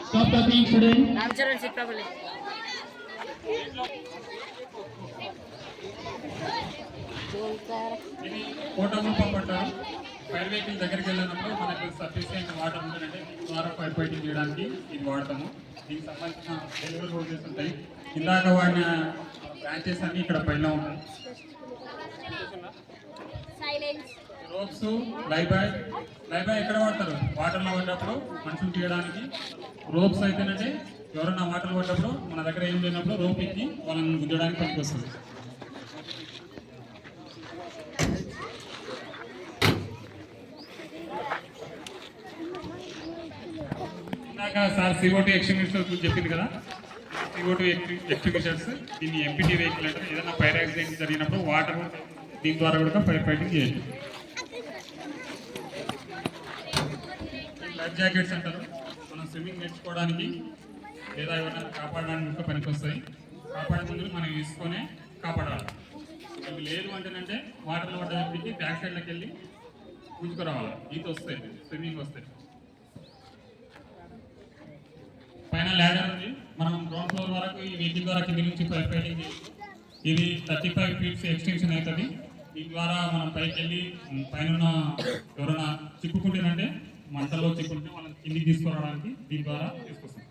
Stop talking, student. Ramcharan, sit properly. ఇది quota రూపం అంటారు. ఫైర్ వెహికల్ దగ్గరికి వెళ్ళినప్పుడు మనకు సఫిషియెంట్ వాటర్ ఉంటుందంటే ద్వారా ఫైర్ ఫైటింగ్ చేయడానికి ఇది వాడతాము. దీనికి సంబంధించిన డెలివరీ రోజెస్ ఉంటాయి. ఇందాక వాడిన బ్రాంచెస్ అన్ని ఇక్కడ పైన ఉంటాయి. రోప్స్, లైబాయ్ ఎక్కడ వాడతారు? వాటర్లో పడ్డప్పుడు మనుషులు తీయడానికి. రోప్స్ అయితేనంటే ఎవరన్నా వాటర్ పడ్డప్పుడు మన దగ్గర ఏం లేనప్పుడు రోప్ ఎక్కి వాళ్ళని గుద్దడానికి పనికొస్తుంది. ఇందాక సార్ CO2 ఎక్స్టింగ్విషర్స్ చెప్పింది కదా, CO2 ఎక్స్టింగ్విషర్స్ దీన్ని ఎంపీటీ వెహికల్ అంటే ఏదైనా ఫైర్ యాక్సిడెంట్ జరిగినప్పుడు వాటర్ దీని ద్వారా కూడా ఫైర్ ఫైటింగ్ చేయొచ్చు. లైఫ్ జాకెట్స్ అంటారు. మనం స్విమ్మింగ్ నేర్చుకోవడానికి లేదా ఎవరైనా కాపాడడానికి కూడా పనికి వస్తాయి. కాపాడే ముందు మనం తీసుకొని కాపాడాలి. ఇవి లేదు అంటేనంటే వాటర్లో పడ్డ వ్యక్తికి బ్యాక్ సైడ్లోకి వెళ్ళి గుంజుకురావాలి. ఈత వస్తాయి, స్విమ్మింగ్ వస్తాయి. పైన ల్యాడర్ ఉంది. మనం గ్రౌండ్ ఫ్లోర్ వరకు ఈ వెహికల్ ద్వారా కింద నుంచి ఫైర్ ఫైటింగ్ చేయొచ్చు. ఇది 35 ఫీట్స్ ఎక్స్టెన్షన్ అవుతుంది. దీని ద్వారా మనం పైకి వెళ్ళి పైన ఎవరైనా చిక్కుకుంటేనంటే మంటల్లో చిక్కుంటే మనం కిందికి తీసుకురావడానికి దీని ద్వారా తీసుకొస్తాం.